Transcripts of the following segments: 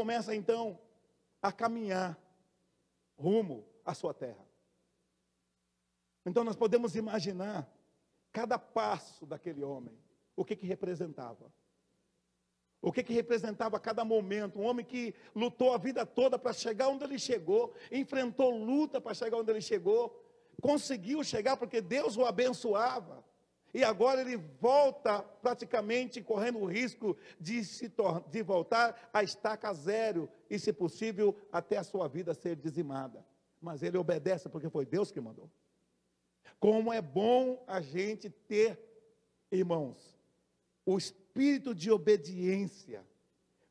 começa então a caminhar rumo à sua terra. Então nós podemos imaginar cada passo daquele homem, o que representava. O que representava cada momento. Um homem que lutou a vida toda para chegar onde ele chegou, enfrentou luta para chegar onde ele chegou, conseguiu chegar porque Deus o abençoava. E agora ele volta praticamente correndo o risco de voltar à estaca zero e, se possível, até a sua vida ser dizimada. Mas ele obedece porque foi Deus que mandou. Como é bom a gente ter, irmãos, o espírito de obediência.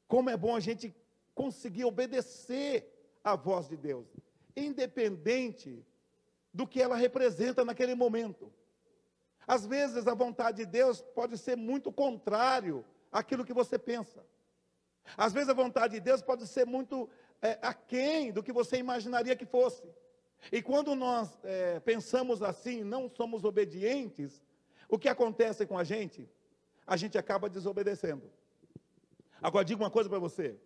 Como é bom a gente conseguir obedecer à voz de Deus, independente do que ela representa naquele momento. Às vezes a vontade de Deus pode ser muito contrário àquilo que você pensa. Às vezes a vontade de Deus pode ser muito aquém do que você imaginaria que fosse. E quando nós pensamos assim, não somos obedientes, o que acontece com a gente? A gente acaba desobedecendo. Agora, digo uma coisa para você.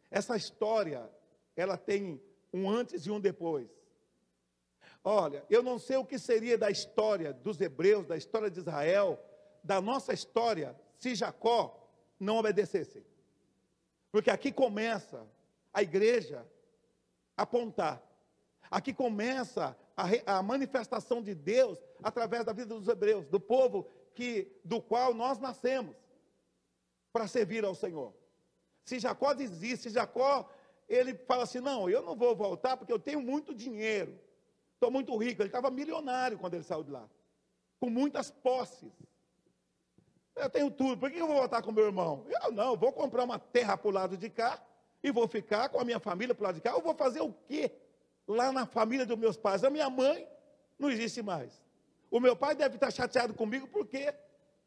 Essa história, ela tem um antes e um depois. Olha, eu não sei o que seria da história dos hebreus, da história de Israel, da nossa história, se Jacó não obedecesse. Porque aqui começa a igreja a apontar. Aqui começa a manifestação de Deus através da vida dos hebreus, do povo do qual nós nascemos para servir ao Senhor. Se Jacó desiste, se Jacó, ele fala assim, não, eu não vou voltar porque eu tenho muito dinheiro, estou muito rico. Ele estava milionário quando ele saiu de lá, com muitas posses. Eu tenho tudo, por que eu vou voltar com meu irmão? Eu não, vou comprar uma terra para o lado de cá e vou ficar com a minha família para o lado de cá. Eu vou fazer o quê lá na família dos meus pais? A minha mãe não existe mais. O meu pai deve estar chateado comigo porque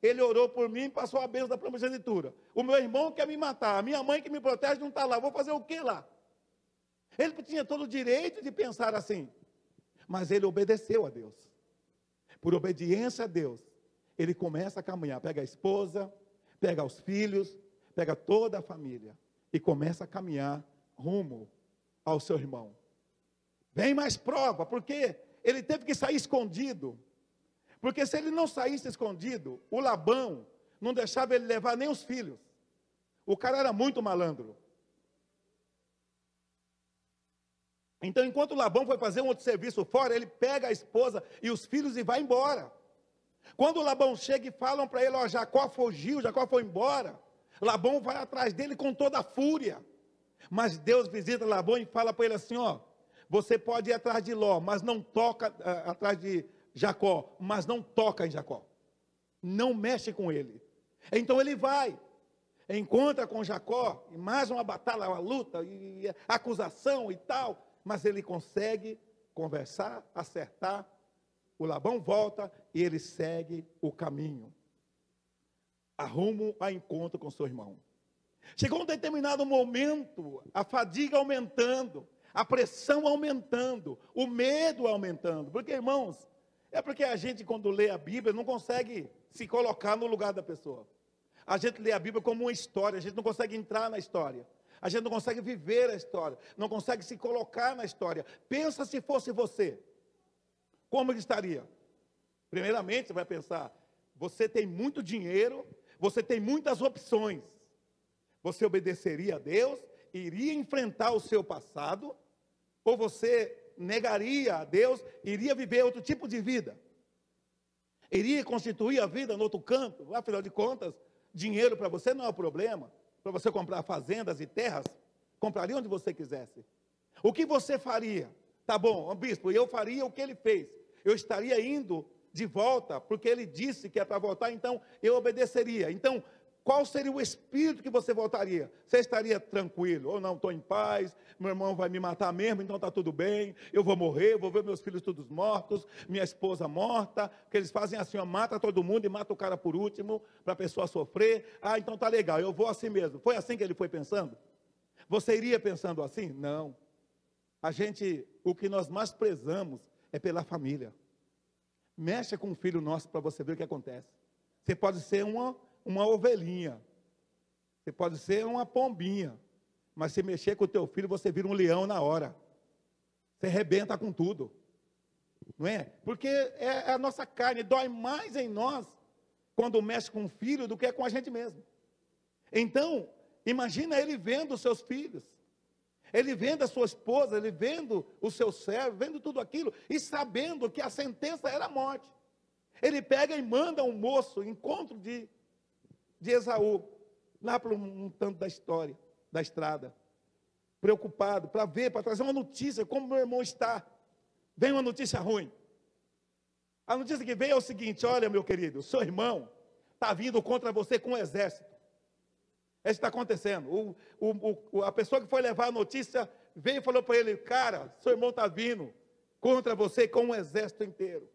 ele orou por mim e passou a bênção da primogenitura. O meu irmão quer me matar, a minha mãe que me protege não está lá, vou fazer o que lá? Ele tinha todo o direito de pensar assim, mas ele obedeceu a Deus. Por obediência a Deus, ele começa a caminhar, pega a esposa, pega os filhos, pega toda a família e começa a caminhar rumo ao seu irmão. Vem mais prova, porque ele teve que sair escondido. Porque se ele não saísse escondido, o Labão não deixava ele levar nem os filhos. O cara era muito malandro. Então, enquanto o Labão foi fazer um outro serviço fora, ele pega a esposa e os filhos e vai embora. Quando o Labão chega e falam para ele, ó, Jacó fugiu, Jacó foi embora, Labão vai atrás dele com toda a fúria. Mas Deus visita Labão e fala para ele assim, ó, você pode ir atrás de Ló, mas não toca atrás de Jacó, mas não toca em Jacó. Não mexe com ele. Então ele vai, encontra com Jacó, e mais uma batalha, uma luta, e acusação e tal, mas ele consegue conversar, acertar, o Labão volta e ele segue o caminho, rumo a encontro com seu irmão. Chegou um determinado momento, a fadiga aumentando, a pressão aumentando, o medo aumentando, porque, irmãos, é porque a gente, quando lê a Bíblia, não consegue se colocar no lugar da pessoa. A gente lê a Bíblia como uma história, a gente não consegue entrar na história. A gente não consegue viver a história, não consegue se colocar na história. Pensa se fosse você, como ele estaria? Primeiramente, você vai pensar, você tem muito dinheiro, você tem muitas opções. Você obedeceria a Deus, iria enfrentar o seu passado, ou você negaria a Deus, iria viver outro tipo de vida? Iria constituir a vida no outro canto? Afinal de contas, dinheiro para você não é o problema. Para você comprar fazendas e terras, compraria onde você quisesse. O que você faria? Tá bom, bispo, eu faria o que ele fez. Eu estaria indo de volta, porque ele disse que é para voltar, então eu obedeceria. Então, qual seria o espírito que você voltaria? Você estaria tranquilo? Ou não, estou em paz, meu irmão vai me matar mesmo, então está tudo bem, eu vou morrer, vou ver meus filhos todos mortos, minha esposa morta, porque eles fazem assim, ó, mata todo mundo e mata o cara por último, para a pessoa sofrer. Ah, então tá legal, eu vou assim mesmo. Foi assim que ele foi pensando? Você iria pensando assim? Não. O que nós mais prezamos é pela família. Mexa com o filho nosso para você ver o que acontece. Você pode ser uma ovelhinha, você pode ser uma pombinha, Mas se mexer com o teu filho, você vira um leão na hora. Você arrebenta com tudo. Não é? Porque é a nossa carne, dói mais em nós quando mexe com o filho do que com a gente mesmo. Então, imagina ele vendo os seus filhos, ele vendo a sua esposa, ele vendo o seu servo, vendo tudo aquilo, e sabendo que a sentença era a morte. Ele pega e manda um moço em encontro de Esaú, lá para um tanto da história, da estrada, preocupado, para ver, para trazer uma notícia, como meu irmão está. Vem uma notícia ruim. A notícia que vem é o seguinte: olha, meu querido, seu irmão está vindo contra você com um exército. É isso que está acontecendo. A pessoa que foi levar a notícia veio e falou para ele: cara, seu irmão está vindo contra você com um exército inteiro.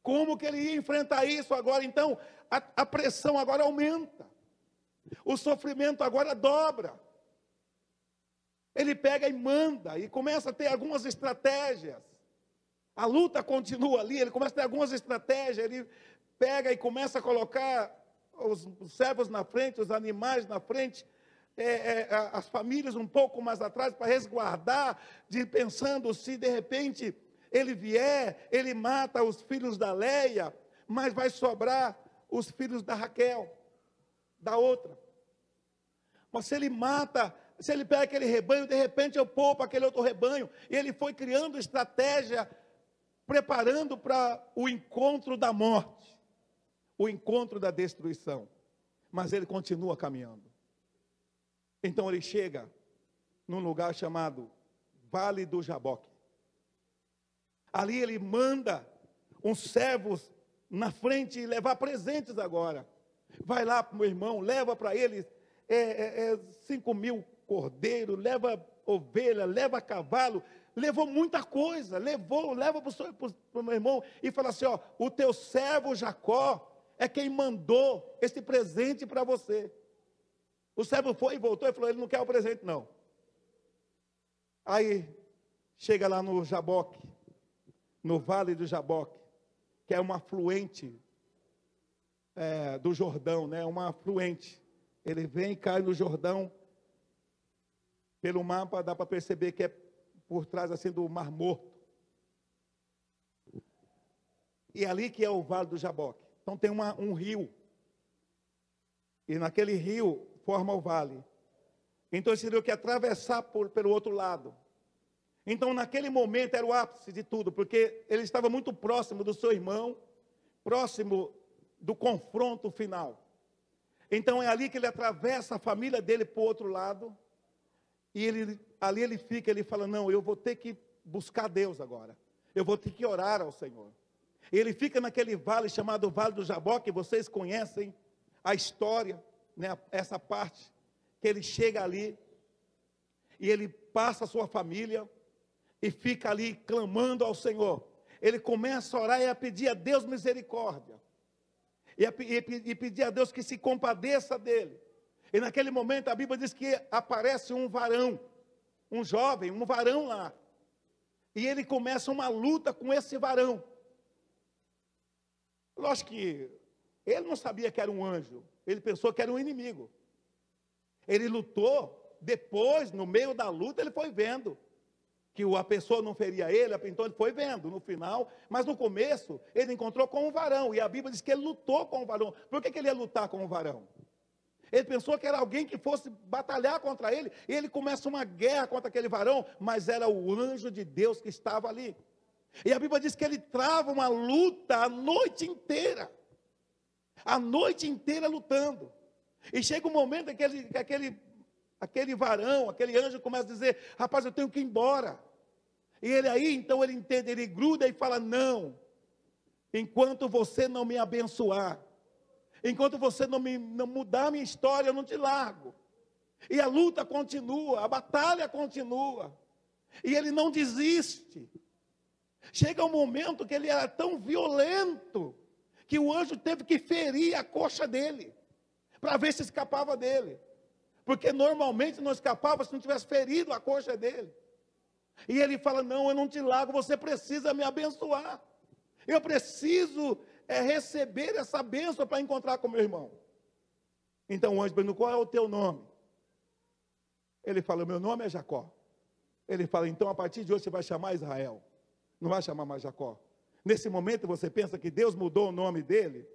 Como que ele ia enfrentar isso agora? Então, a pressão agora aumenta. O sofrimento agora dobra. Ele pega e manda, e começa a ter algumas estratégias. A luta continua ali, ele começa a ter algumas estratégias, ele pega e começa a colocar os servos na frente, os animais na frente, as famílias um pouco mais atrás, para resguardar, pensando se de repente ele vier, ele mata os filhos da Leia, mas vai sobrar os filhos da Raquel, da outra. Mas se ele mata, se ele pega aquele rebanho, de repente eu poupo aquele outro rebanho, e ele foi criando estratégia, preparando para o encontro da morte, o encontro da destruição. Mas ele continua caminhando. Então ele chega num lugar chamado Vale do Jaboque. Ali ele manda uns servos na frente levar presentes agora. Vai lá para o meu irmão, leva para eles 5.000 cordeiros, leva ovelha, leva cavalo, levou muita coisa, leva para o meu irmão e fala assim: ó, o teu servo Jacó é quem mandou esse presente para você. O servo foi e voltou e falou: ele não quer o presente não. Aí chega lá no Jaboque, no Vale do Jaboque, que é uma afluente do Jordão, né? Uma afluente. Ele vem e cai no Jordão. Pelo mapa dá para perceber que é por trás assim do Mar Morto. E ali que é o Vale do Jaboque. Então tem um rio. E naquele rio forma o vale. Então eles teriam que atravessar pelo outro lado. Então naquele momento era o ápice de tudo, porque ele estava muito próximo do seu irmão, próximo do confronto final. Então é ali que ele atravessa a família dele para o outro lado. E ali ele fica, ele fala: não, eu vou ter que buscar Deus agora. Eu vou ter que orar ao Senhor. E ele fica naquele vale chamado Vale do Jaboque. Vocês conhecem a história, né, essa parte, que ele chega ali, e ele passa a sua família, e fica ali clamando ao Senhor. Ele começa a orar e a pedir a Deus misericórdia. E pedir a Deus que se compadeça dele. E naquele momento a Bíblia diz que aparece um varão, um jovem, um varão lá. E ele começa uma luta com esse varão. Lógico que ele não sabia que era um anjo, ele pensou que era um inimigo. Ele lutou, depois, no meio da luta, ele foi vendo que a pessoa não feria ele, então ele foi vendo no final, mas no começo ele encontrou com um varão, e a Bíblia diz que ele lutou com o varão. Por que ele ia lutar com o varão? Ele pensou que era alguém que fosse batalhar contra ele, e ele começa uma guerra contra aquele varão, mas era o anjo de Deus que estava ali. E a Bíblia diz que ele trava uma luta a noite inteira lutando. E chega um momento em que aquele varão, aquele anjo começa a dizer: rapaz, eu tenho que ir embora. E ele aí, então ele entende, ele gruda e fala: não, enquanto você não me abençoar, enquanto você não mudar a minha história, eu não te largo. E a luta continua, a batalha continua. E ele não desiste. Chega um momento que ele era tão violento, que o anjo teve que ferir a coxa dele, para ver se escapava dele. Porque normalmente não escapava se não tivesse ferido a coxa dele. E ele fala: não, eu não te largo, você precisa me abençoar. Eu preciso receber essa bênção para encontrar com meu irmão. Então o anjo perguntou: qual é o teu nome? Ele fala, meu nome é Jacó. Ele fala, então a partir de hoje você vai chamar Israel, não vai chamar mais Jacó. Nesse momento você pensa que Deus mudou o nome dele?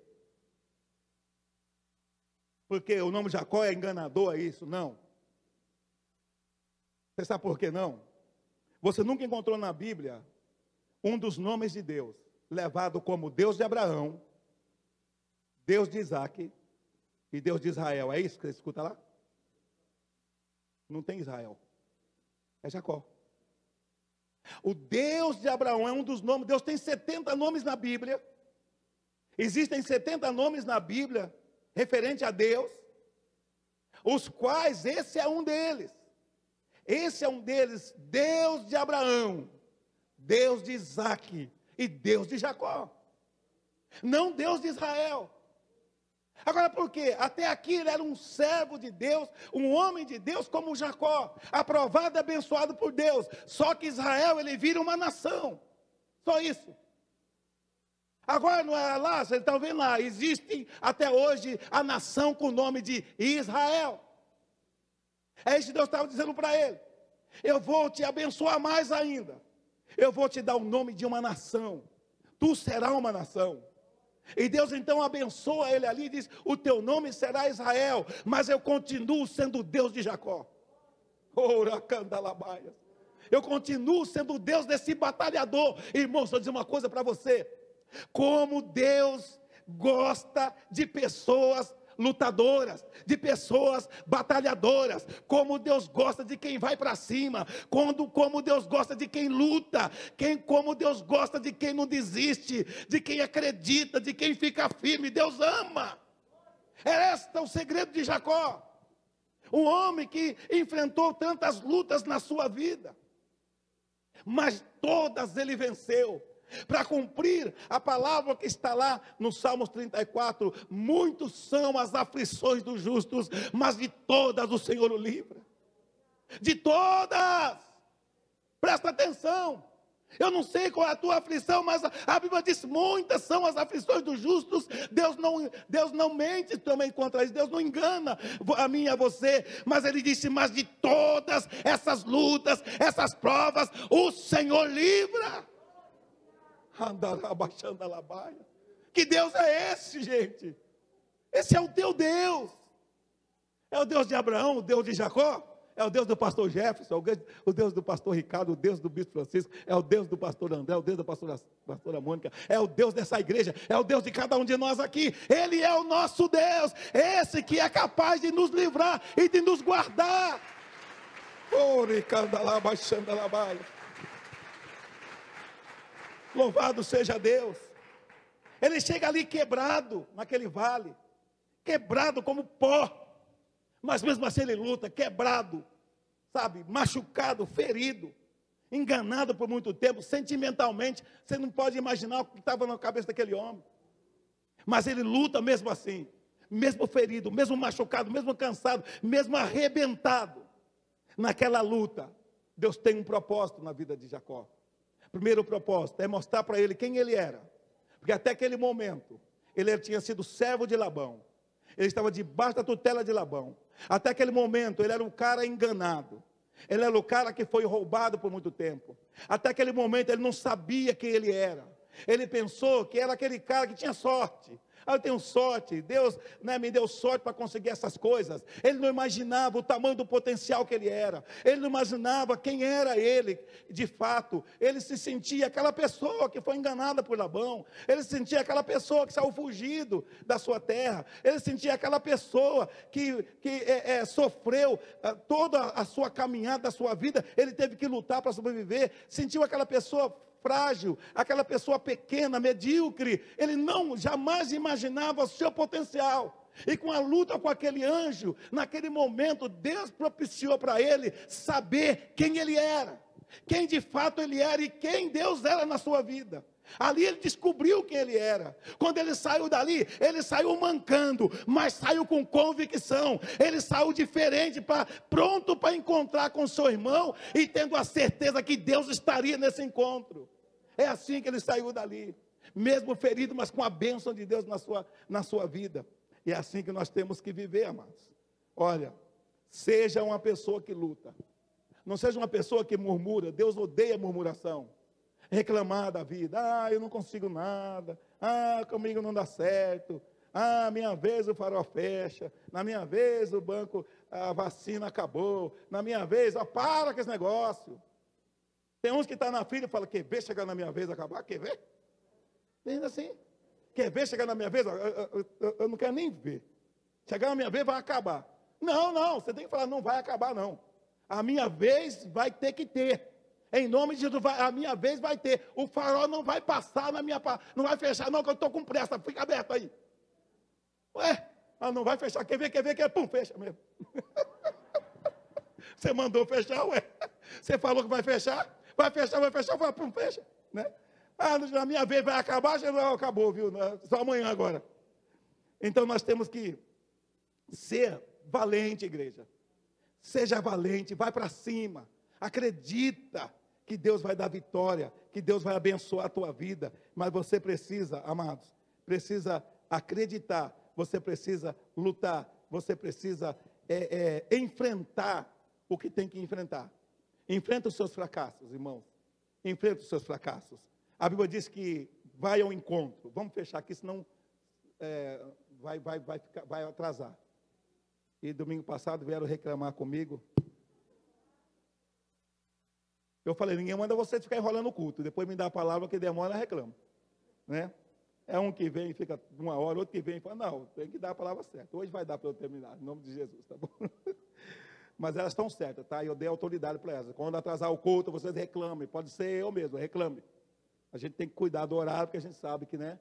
Porque o nome Jacó é enganador, é isso? Não. Você sabe por que não? Você nunca encontrou na Bíblia um dos nomes de Deus, levado como Deus de Abraão, Deus de Isaac e Deus de Israel. É isso que você escuta lá? Não tem Israel. É Jacó. O Deus de Abraão é um dos nomes. Deus tem 70 nomes na Bíblia. Existem 70 nomes na Bíblia referente a Deus, os quais esse é um deles. Esse é um deles, Deus de Abraão, Deus de Isaac e Deus de Jacó. Não Deus de Israel. Agora por quê? Até aqui ele era um servo de Deus, um homem de Deus como Jacó, aprovado e abençoado por Deus. Só que Israel, ele vira uma nação. Só isso. Agora não é lá, vocês estão vendo lá, existe até hoje a nação com o nome de Israel. É isso que Deus estava dizendo para ele. Eu vou te abençoar mais ainda. Eu vou te dar o nome de uma nação. Tu serás uma nação. E Deus então abençoa ele ali e diz, o teu nome será Israel, mas eu continuo sendo o Deus de Jacó. Ora, candalabaia. Eu continuo sendo o Deus desse batalhador. Irmão, deixa eu dizer uma coisa para você. Como Deus gosta de pessoas lutadoras, de pessoas batalhadoras, como Deus gosta de quem vai para cima, como Deus gosta de quem luta, como Deus gosta de quem não desiste, de quem acredita, de quem fica firme. Deus ama. É este o segredo de Jacó, um homem que enfrentou tantas lutas na sua vida, mas todas ele venceu. Para cumprir a palavra que está lá no Salmos 34, muitos são as aflições dos justos, mas de todas o Senhor o livra. De todas. Presta atenção. Eu não sei qual é a tua aflição, mas a Bíblia diz, muitas são as aflições dos justos. Deus não mente também contra isso, Deus não engana a mim e a você, mas ele disse, mas de todas essas lutas, essas provas, o Senhor livra. Que Deus é esse, gente? Esse é o teu Deus. É o Deus de Abraão, o Deus de Jacó. É o Deus do pastor Jefferson, o Deus do pastor Ricardo, o Deus do bispo Francisco. É o Deus do pastor André, o Deus da pastora Mônica. É o Deus dessa igreja, é o Deus de cada um de nós aqui. Ele é o nosso Deus, esse que é capaz de nos livrar e de nos guardar. Louvado seja Deus. Ele chega ali quebrado, naquele vale, quebrado como pó, mas mesmo assim ele luta, quebrado, sabe, machucado, ferido, enganado por muito tempo, sentimentalmente, você não pode imaginar o que estava na cabeça daquele homem, mas ele luta mesmo assim, mesmo ferido, mesmo machucado, mesmo cansado, mesmo arrebentado, naquela luta, Deus tem um propósito na vida de Jacó. Primeiro propósito é mostrar para ele quem ele era, porque até aquele momento, ele tinha sido servo de Labão, ele estava debaixo da tutela de Labão, até aquele momento ele era um cara enganado, ele era o cara que foi roubado por muito tempo, até aquele momento ele não sabia quem ele era, ele pensou que era aquele cara que tinha sorte. Eu tenho sorte, Deus me deu sorte para conseguir essas coisas. Ele não imaginava o tamanho do potencial que ele era, ele não imaginava quem era ele de fato. Ele se sentia aquela pessoa que foi enganada por Labão, ele se sentia aquela pessoa que saiu fugido da sua terra, ele se sentia aquela pessoa que sofreu toda a sua caminhada, a sua vida, ele teve que lutar para sobreviver, sentiu aquela pessoa frágil, aquela pessoa pequena, medíocre, ele jamais imaginava o seu potencial, e com a luta com aquele anjo, naquele momento, Deus propiciou para ele saber quem ele era, quem de fato ele era, e quem Deus era na sua vida. Ali ele descobriu quem ele era. Quando ele saiu dali, ele saiu mancando, mas saiu com convicção. Ele saiu diferente, pronto para encontrar com seu irmão, e tendo a certeza que Deus estaria nesse encontro. É assim que ele saiu dali, mesmo ferido, mas com a bênção de Deus na sua vida. E é assim que nós temos que viver, amados. Olha, Seja uma pessoa que luta. Não seja uma pessoa que murmura. Deus odeia murmuração. Reclamar da vida. Ah, eu não consigo nada. Ah, comigo não dá certo. Ah, minha vez o farol fecha. Na minha vez o banco, a vacina acabou. Na minha vez, para com esse negócio. Tem uns que estão na fila e falam, quer ver chegar na minha vez acabar? Quer ver? Tem assim. Quer ver chegar na minha vez? Eu não quero nem ver. Chegar na minha vez vai acabar. Não, você tem que falar, não vai acabar não. A minha vez vai ter que ter. Em nome de Jesus, a minha vez vai ter. O farol não vai passar na minha... Não vai fechar, não, que eu estou com pressa. Fica aberto aí. Ué, não vai fechar. Quer ver, pum, fecha mesmo. Você mandou fechar, ué. Você falou que vai fechar. Vai fechar, vai, pum, fecha. Né? Na minha vez vai acabar, já não acabou, viu? Só amanhã agora. Então nós temos que ser valente, igreja. Seja valente, vai para cima. Acredita que Deus vai dar vitória, que Deus vai abençoar a tua vida. Mas você precisa, amados, precisa acreditar, você precisa lutar, você precisa enfrentar o que tem que enfrentar. Enfrenta os seus fracassos, irmãos. Enfrenta os seus fracassos. A Bíblia diz que vai ao encontro. Vamos fechar aqui, senão vai atrasar. E domingo passado vieram reclamar comigo. Eu falei, ninguém manda você ficar enrolando o culto. Depois me dá a palavra que demora, reclama. Né? É um que vem e fica 1 hora, outro que vem e fala, não, tem que dar a palavra certa. Hoje vai dar para eu terminar, em nome de Jesus, tá bom? Mas elas estão certas, tá? Eu dei autoridade para elas. Quando atrasar o culto, vocês reclamem. Pode ser eu mesmo, reclame. A gente tem que cuidar do horário, porque a gente sabe que, né?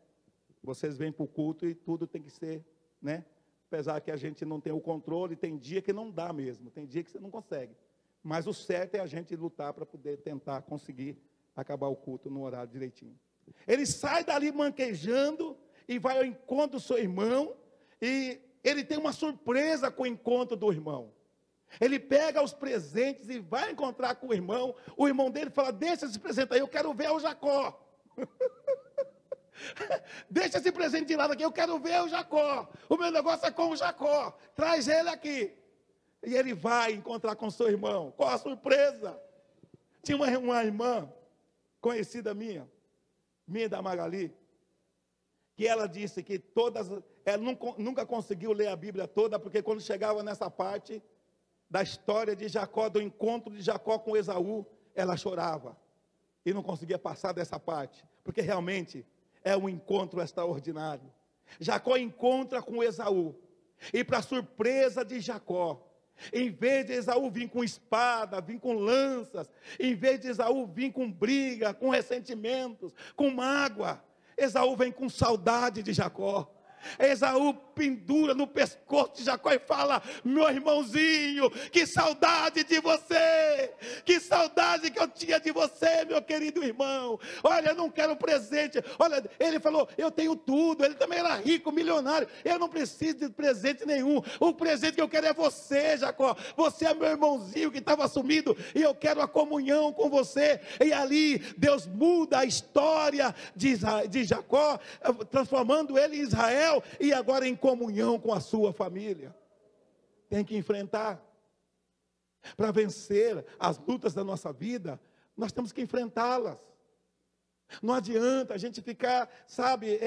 Vocês vêm para o culto e tudo tem que ser, né? Apesar que a gente não tem o controle, tem dia que não dá mesmo, tem dia que você não consegue. Mas o certo é a gente lutar para poder tentar conseguir acabar o culto no horário direitinho. Ele sai dali manquejando e vai ao encontro do seu irmão, e ele tem uma surpresa com o encontro do irmão. Ele pega os presentes e vai encontrar com o irmão dele fala, deixa esse presente aí, eu quero ver o Jacó. Deixa esse presente de lado aqui, eu quero ver o Jacó. O meu negócio é com o Jacó. Traz ele aqui. E ele vai encontrar com seu irmão. Qual a surpresa? Tinha uma irmã conhecida minha da Magali, que ela disse que ela nunca conseguiu ler a Bíblia toda, porque quando chegava nessa parte da história de Jacó, do encontro de Jacó com Esaú, ela chorava. E não conseguia passar dessa parte, porque realmente é um encontro extraordinário. Jacó encontra com Esaú, e para surpresa de Jacó, em vez de Esaú vir com espada, vir com lanças, em vez de Esaú vir com briga, com ressentimentos, com mágoa, Esaú vem com saudade de Jacó. Esaú pendura no pescoço de Jacó e fala, meu irmãozinho, que saudade de você, que saudade que eu tinha de você, meu querido irmão. Olha, eu não quero presente. Olha, ele falou, eu tenho tudo. Ele também era rico, milionário. Eu não preciso de presente nenhum. O presente que eu quero é você, Jacó. Você é meu irmãozinho que estava sumido e eu quero a comunhão com você. E ali Deus muda a história de Jacó, transformando ele em Israel e agora em comunhão com a sua família. Tem que enfrentar. Para vencer as lutas da nossa vida, nós temos que enfrentá-las. Não adianta a gente ficar, sabe,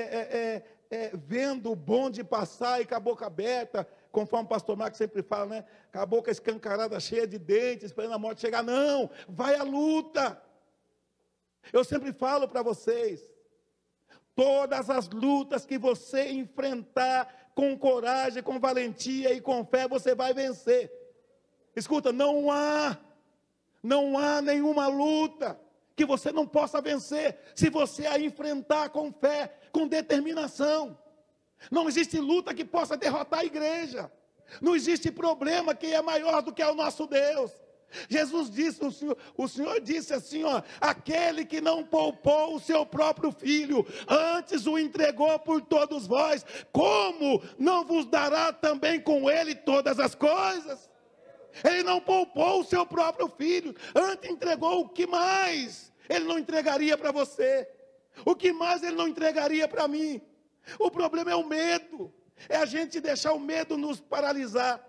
vendo o bonde passar e com a boca aberta, conforme o pastor Marcos sempre fala, né? Com a boca escancarada, cheia de dentes, esperando a morte chegar. Não, vai à luta. Eu sempre falo para vocês, todas as lutas que você enfrentar com coragem, com valentia e com fé, você vai vencer. Escuta, não há nenhuma luta que você não possa vencer, se você a enfrentar com fé, com determinação. Não existe luta que possa derrotar a igreja. Não existe problema que é maior do que o nosso Deus. Jesus disse, o Senhor disse assim, ó, aquele que não poupou o seu próprio filho, antes o entregou por todos vós, como não vos dará também com ele todas as coisas? Ele não poupou o seu próprio filho, antes entregou. O que mais ele não entregaria para você? O que mais ele não entregaria para mim? O problema é o medo, é a gente deixar o medo nos paralisar.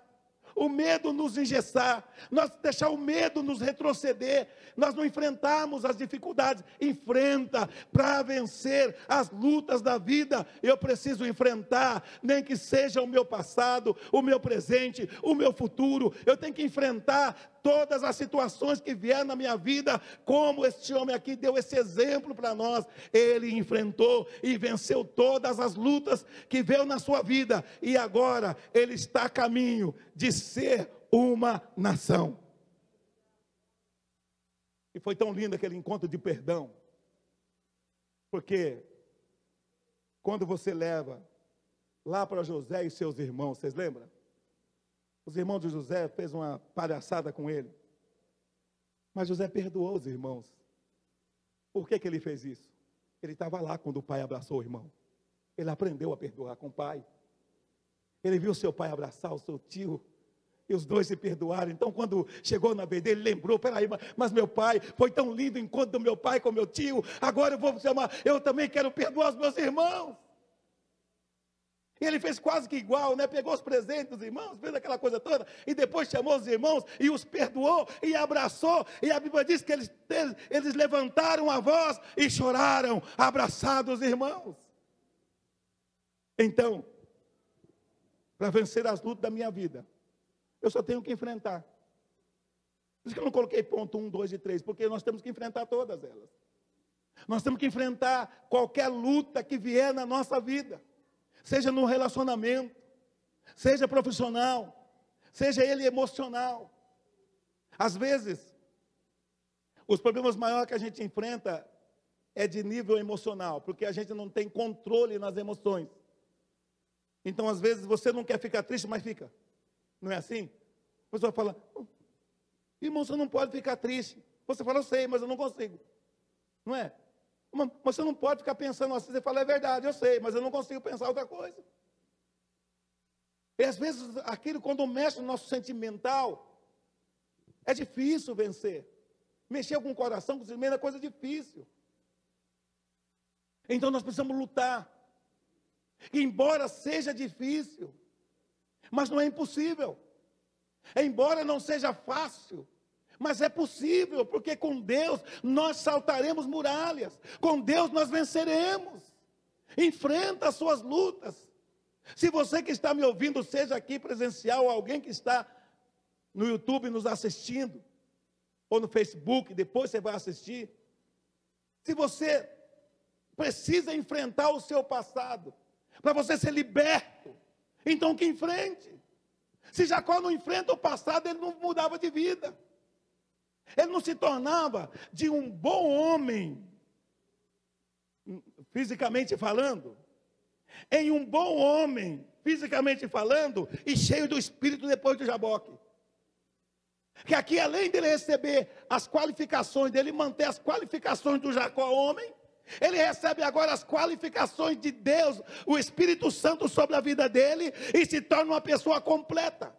o medo nos engessar, nós deixar o medo nos retroceder, nós não enfrentarmos as dificuldades. Enfrenta. Para vencer as lutas da vida, eu preciso enfrentar, nem que seja o meu passado, o meu presente, o meu futuro. Eu tenho que enfrentar todas as situações que vieram na minha vida, como este homem aqui deu esse exemplo para nós. Ele enfrentou e venceu todas as lutas que veio na sua vida, e agora ele está a caminho de ser uma nação. E foi tão lindo aquele encontro de perdão, porque quando você leva lá para José e seus irmãos, vocês lembram? Os irmãos de José fez uma palhaçada com ele, mas José perdoou os irmãos. Por que ele fez isso? Ele estava lá quando o pai abraçou o irmão. Ele aprendeu a perdoar com o pai. Ele viu seu pai abraçar o seu tio, e os dois se perdoaram. Então, quando chegou na vez dele, ele lembrou: peraí, mas meu pai, foi tão lindo o encontro do meu pai com meu tio, agora eu também quero perdoar os meus irmãos. E ele fez quase que igual, né? Pegou os presentes dos irmãos, fez aquela coisa toda, e depois chamou os irmãos e os perdoou e abraçou. E a Bíblia diz que eles levantaram a voz e choraram, abraçados os irmãos. Então, para vencer as lutas da minha vida, eu só tenho que enfrentar. Por isso que eu não coloquei ponto 1, 2 e 3, porque nós temos que enfrentar todas elas. Nós temos que enfrentar qualquer luta que vier na nossa vida, seja no relacionamento, seja profissional, seja ele emocional. Às vezes, os problemas maiores que a gente enfrenta é de nível emocional, porque a gente não tem controle nas emoções. Então, às vezes, você não quer ficar triste, mas fica. Não é assim? A pessoa fala: irmão, você não pode ficar triste. Você fala: eu sei, mas eu não consigo. Não é? Mas você não pode ficar pensando assim. Você fala: é verdade, eu sei, mas eu não consigo pensar outra coisa. E às vezes, aquilo, quando mexe no nosso sentimental, é difícil vencer. Mexer com o coração, com o sentimento, é coisa difícil. Então, nós precisamos lutar. Embora seja difícil, mas não é impossível. Embora não seja fácil, mas é possível, porque com Deus nós saltaremos muralhas, com Deus nós venceremos. Enfrenta as suas lutas. Se você que está me ouvindo, seja aqui presencial, ou alguém que está no YouTube nos assistindo, ou no Facebook, depois você vai assistir, se você precisa enfrentar o seu passado, para você ser liberto, então que enfrente. Se Jacó não enfrenta o passado, ele não mudava de vida. Ele não se tornava de um bom homem, fisicamente falando, em um bom homem, fisicamente falando, e cheio do Espírito depois do Jaboque. Que aqui, além dele receber as qualificações, dele manter as qualificações do Jacó homem, ele recebe agora as qualificações de Deus, o Espírito Santo sobre a vida dele, e se torna uma pessoa completa.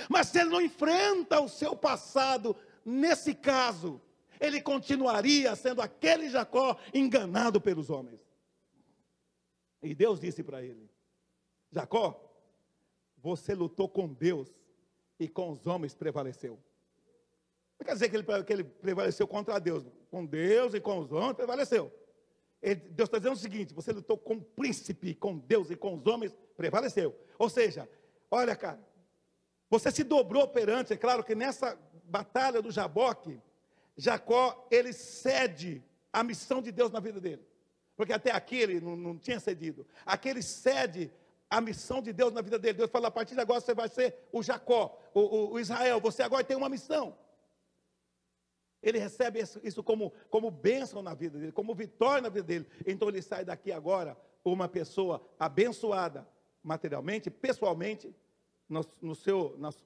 Mas se ele não enfrenta o seu passado, nesse caso, ele continuaria sendo aquele Jacó enganado pelos homens. E Deus disse para ele: Jacó, você lutou com Deus e com os homens prevaleceu. Não quer dizer que ele prevaleceu contra Deus. Com Deus e com os homens prevaleceu. Deus está dizendo o seguinte: você lutou com o príncipe, com Deus e com os homens, prevaleceu. Ou seja, olha, cara, você se dobrou perante. É claro que nessa batalha do Jaboque, Jacó, ele cede a missão de Deus na vida dele. Porque até aqui ele não tinha cedido. Aqui ele cede a missão de Deus na vida dele. Deus fala: a partir de agora você vai ser o Jacó, o Israel. Você agora tem uma missão. Ele recebe isso como bênção na vida dele, como vitória na vida dele. Então ele sai daqui agora uma pessoa abençoada, materialmente, pessoalmente,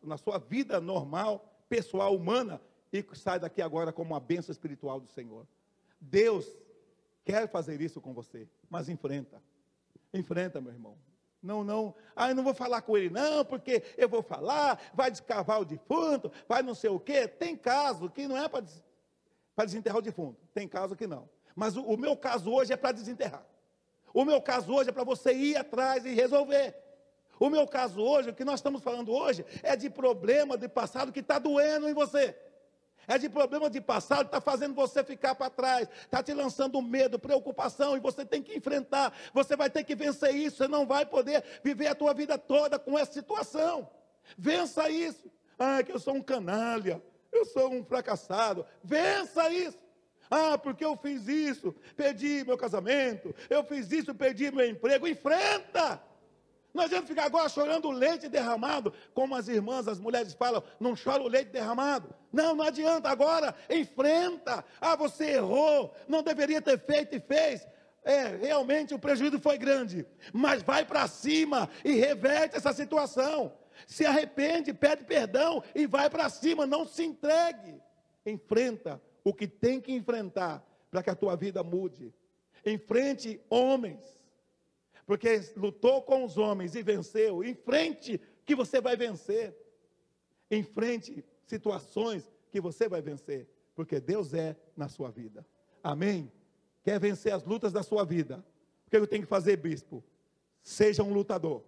na sua vida normal, pessoal, humana, e sai daqui agora como uma bênção espiritual do Senhor. Deus quer fazer isso com você, mas enfrenta. Enfrenta, meu irmão. Não, eu não vou falar com ele não, porque eu vou falar, vai descavar o defunto, vai não sei o quê. Tem caso que não é para desenterrar o defunto, tem caso que não. Mas o meu caso hoje é para desenterrar. O meu caso hoje é para você ir atrás e resolver. O meu caso hoje, o que nós estamos falando hoje, é de problema de passado que está doendo em você. É de problema de passado que está fazendo você ficar para trás, está te lançando medo, preocupação, e você tem que enfrentar, você vai ter que vencer isso, você não vai poder viver a tua vida toda com essa situação. Vença isso. Ah, que eu sou um canalha, eu sou um fracassado. Vença isso. Ah, porque eu fiz isso, perdi meu casamento, eu fiz isso, perdi meu emprego. Enfrenta. Não adianta ficar agora chorando o leite derramado, como as irmãs, as mulheres falam, não chora o leite derramado. Não adianta, agora enfrenta. Ah, você errou, não deveria ter feito e fez. Realmente o prejuízo foi grande, mas vai para cima e reverte essa situação. Se arrepende, pede perdão e vai para cima, não se entregue. Enfrenta o que tem que enfrentar para que a tua vida mude. Enfrente homens. Porque lutou com os homens e venceu. Enfrente que você vai vencer. Enfrente situações que você vai vencer. Porque Deus é na sua vida. Amém? Quer vencer as lutas da sua vida? O que eu tenho que fazer, bispo? Seja um lutador.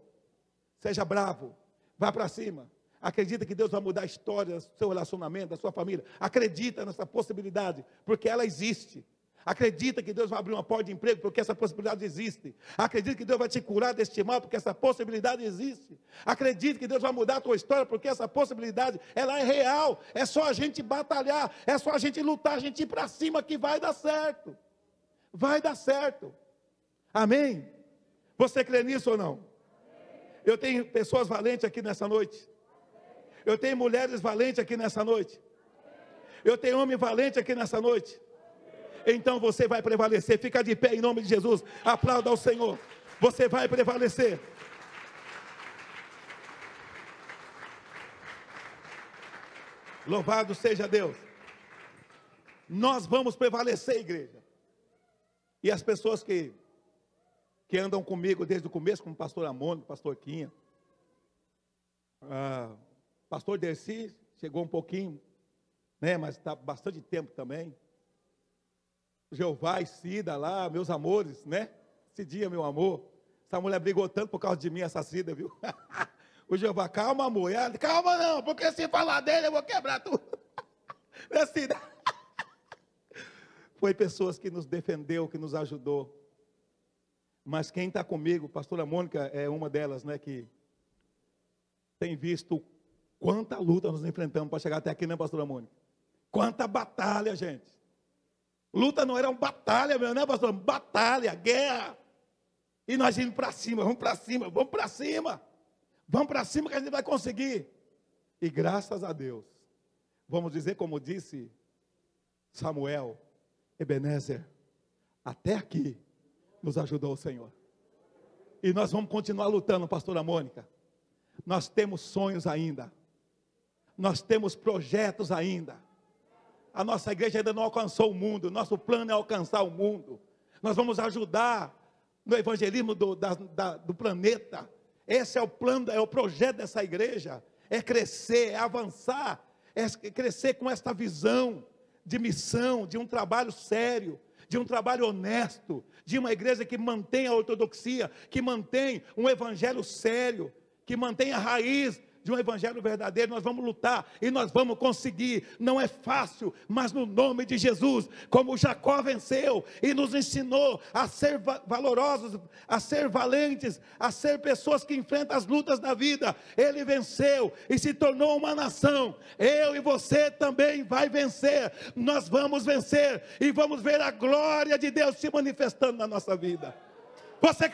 Seja bravo. Vá para cima. Acredita que Deus vai mudar a história do seu relacionamento, da sua família. Acredita nessa possibilidade. Porque ela existe. Acredita que Deus vai abrir uma porta de emprego, porque essa possibilidade existe. Acredita que Deus vai te curar deste mal, porque essa possibilidade existe. Acredita que Deus vai mudar a tua história, porque essa possibilidade, ela é real. É só a gente batalhar, é só a gente lutar, a gente ir para cima que vai dar certo. Vai dar certo. Amém? Você crê nisso ou não? Eu tenho pessoas valentes aqui nessa noite. Eu tenho mulheres valentes aqui nessa noite. Eu tenho homem valente aqui nessa noite. Então você vai prevalecer. Fica de pé em nome de Jesus. Aplauda ao Senhor. Você vai prevalecer. Louvado seja Deus. Nós vamos prevalecer, igreja. E as pessoas que andam comigo desde o começo, como o pastor Amônio, pastor Quinha, pastor Dercy, chegou um pouquinho, né, mas está bastante tempo também. Jeová e Cida lá, meus amores, né? Esse dia, meu amor. Essa mulher brigou tanto por causa de mim, essa Cida, viu? O Jeová, calma, amor. E ela, calma não, porque se falar dele eu vou quebrar tudo. É Cida. Foi pessoas que nos defendeu, que nos ajudou. Mas quem está comigo, pastora Mônica é uma delas, né? Que tem visto quanta luta nós enfrentamos para chegar até aqui, né, pastora Mônica? Quanta batalha, gente. Luta não era uma batalha, meu, né, pastor? Batalha, guerra. E nós indo para cima, vamos para cima, vamos para cima. Vamos para cima que a gente vai conseguir. E graças a Deus, vamos dizer como disse Samuel, Ebenezer, até aqui nos ajudou o Senhor. E nós vamos continuar lutando, pastora Mônica. Nós temos sonhos ainda. Nós temos projetos ainda. A nossa igreja ainda não alcançou o mundo. Nosso plano é alcançar o mundo. Nós vamos ajudar no evangelismo do planeta. Esse é o plano, é o projeto dessa igreja. É crescer, é avançar. É crescer com esta visão de missão, de um trabalho sério, de um trabalho honesto, de uma igreja que mantém a ortodoxia, que mantém um evangelho sério, que mantém a raiz de um evangelho verdadeiro. Nós vamos lutar e nós vamos conseguir. Não é fácil, mas no nome de Jesus, como Jacó venceu e nos ensinou a ser valorosos, a ser valentes, a ser pessoas que enfrentam as lutas da vida. Ele venceu e se tornou uma nação. Eu e você também vai vencer. Nós vamos vencer e vamos ver a glória de Deus se manifestando na nossa vida. Você